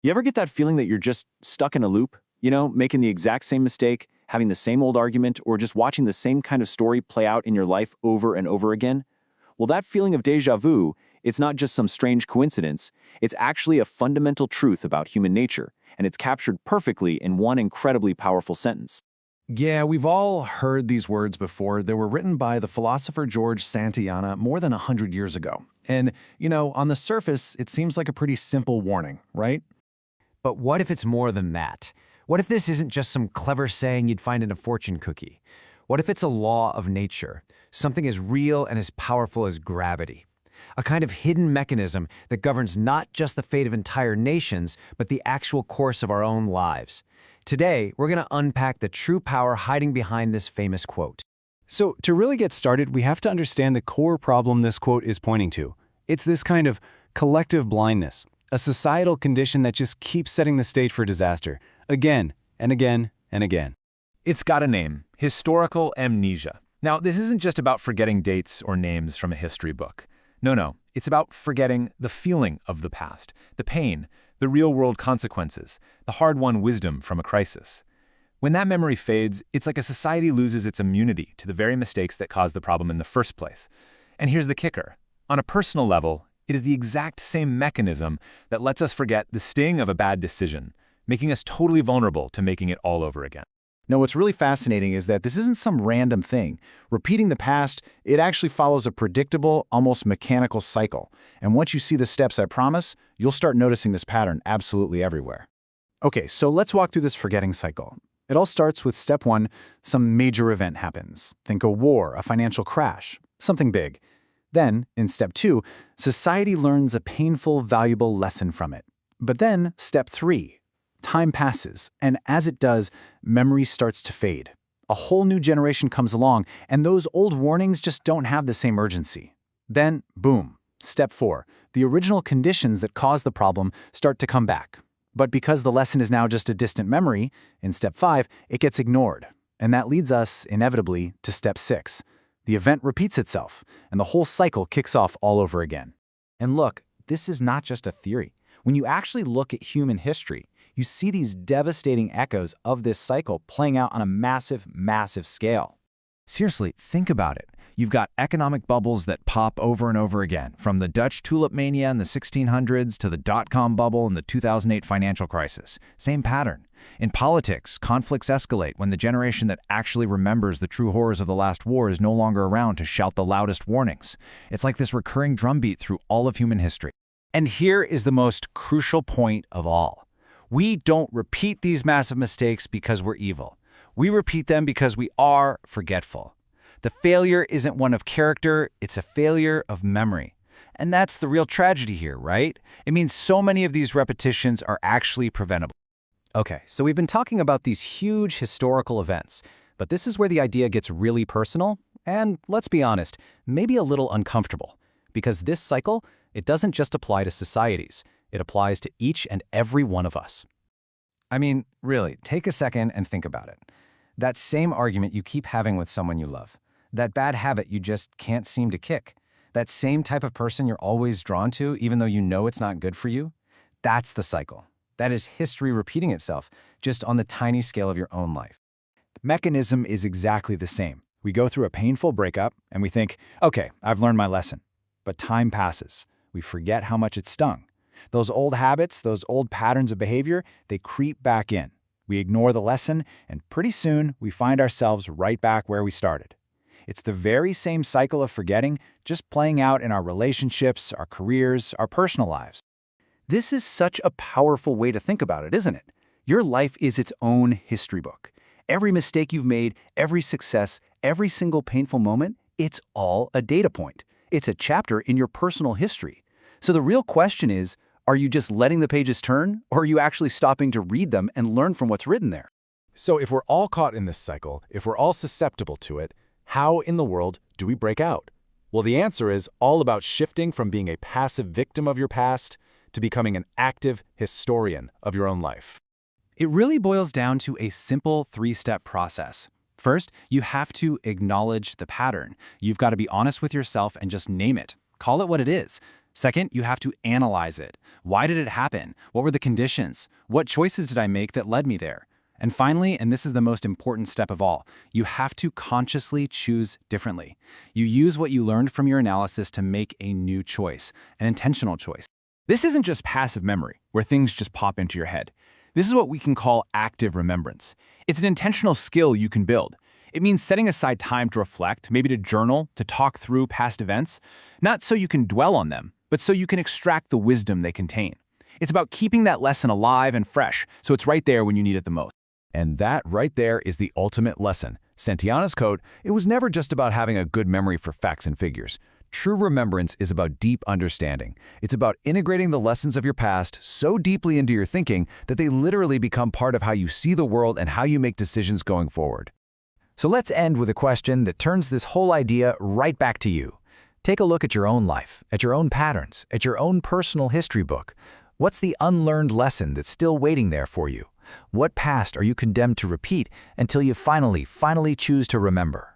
You ever get that feeling that you're just stuck in a loop? Making the exact same mistake, having the same old argument, or just watching the same kind of story play out in your life over and over again? Well, that feeling of déjà vu, it's not just some strange coincidence. It's actually a fundamental truth about human nature, and it's captured perfectly in one incredibly powerful sentence. Yeah, we've all heard these words before. They were written by the philosopher George Santayana more than 100 years ago. And, on the surface, it seems like a pretty simple warning, right? But what if it's more than that? What if this isn't just some clever saying you'd find in a fortune cookie? What if it's a law of nature, something as real and as powerful as gravity? A kind of hidden mechanism that governs not just the fate of entire nations, but the actual course of our own lives. Today, we're going to unpack the true power hiding behind this famous quote. So, to really get started, we have to understand the core problem this quote is pointing to. It's this kind of collective blindness, a societal condition that just keeps setting the stage for disaster, again and again and again. It's got a name: historical amnesia. Now, this isn't just about forgetting dates or names from a history book. No, it's about forgetting the feeling of the past, the pain, the real-world consequences, the hard-won wisdom from a crisis. When that memory fades, it's like a society loses its immunity to the very mistakes that caused the problem in the first place. And here's the kicker. On a personal level, it is the exact same mechanism that lets us forget the sting of a bad decision, making us totally vulnerable to making it all over again. Now, what's really fascinating is that this isn't some random thing. Repeating the past, it actually follows a predictable, almost mechanical cycle. And once you see the steps I promise, you'll start noticing this pattern absolutely everywhere. Okay, so let's walk through this forgetting cycle. It all starts with step 1, some major event happens. Think a war, a financial crash, something big. Then, in step 2, society learns a painful, valuable lesson from it. But then, step 3. Time passes, and as it does, memory starts to fade. A whole new generation comes along, and those old warnings just don't have the same urgency. Then, boom, step 4. The original conditions that caused the problem start to come back. But because the lesson is now just a distant memory, in step 5, it gets ignored. And that leads us, inevitably, to step 6. The event repeats itself, and the whole cycle kicks off all over again. And look, this is not just a theory. When you actually look at human history, you see these devastating echoes of this cycle playing out on a massive, massive scale. Seriously, think about it. You've got economic bubbles that pop over and over again, from the Dutch tulip mania in the 1600s to the dot-com bubble in the 2008 financial crisis. Same pattern. In politics, conflicts escalate when the generation that actually remembers the true horrors of the last war is no longer around to shout the loudest warnings. It's like this recurring drumbeat through all of human history. And here is the most crucial point of all. We don't repeat these massive mistakes because we're evil. We repeat them because we are forgetful. The failure isn't one of character, it's a failure of memory. And that's the real tragedy here, right? It means so many of these repetitions are actually preventable. Okay, so we've been talking about these huge historical events, but this is where the idea gets really personal and, let's be honest, maybe a little uncomfortable. Because this cycle, it doesn't just apply to societies. It applies to each and every one of us. I mean, really, take a second and think about it. That same argument you keep having with someone you love. That bad habit you just can't seem to kick. That same type of person you're always drawn to, even though you know it's not good for you. That's the cycle. That is history repeating itself, just on the tiny scale of your own life. The mechanism is exactly the same. We go through a painful breakup, and we think, okay, I've learned my lesson. But time passes. We forget how much it stung. Those old habits, those old patterns of behavior, they creep back in. We ignore the lesson, and pretty soon we find ourselves right back where we started. It's the very same cycle of forgetting, just playing out in our relationships, our careers, our personal lives. This is such a powerful way to think about it, isn't it? Your life is its own history book. Every mistake you've made, every success, every single painful moment, it's all a data point. It's a chapter in your personal history. So the real question is, are you just letting the pages turn, or are you actually stopping to read them and learn from what's written there? So if we're all caught in this cycle, if we're all susceptible to it, how in the world do we break out? Well, the answer is all about shifting from being a passive victim of your past to becoming an active historian of your own life. It really boils down to a simple 3-step process. First, you have to acknowledge the pattern. You've got to be honest with yourself and just name it. Call it what it is. Second, you have to analyze it. Why did it happen? What were the conditions? What choices did I make that led me there? And finally, and this is the most important step of all, you have to consciously choose differently. You use what you learned from your analysis to make a new choice, an intentional choice. This isn't just passive memory, where things just pop into your head. This is what we can call active remembrance. It's an intentional skill you can build. It means setting aside time to reflect, maybe to journal, to talk through past events, not so you can dwell on them, but so you can extract the wisdom they contain. It's about keeping that lesson alive and fresh, so it's right there when you need it the most. And that right there is the ultimate lesson. Santayana's quote, "It was never just about having a good memory for facts and figures. True remembrance is about deep understanding. It's about integrating the lessons of your past so deeply into your thinking that they literally become part of how you see the world and how you make decisions going forward." So let's end with a question that turns this whole idea right back to you. Take a look at your own life, at your own patterns, at your own personal history book. What's the unlearned lesson that's still waiting there for you? What past are you condemned to repeat until you finally choose to remember?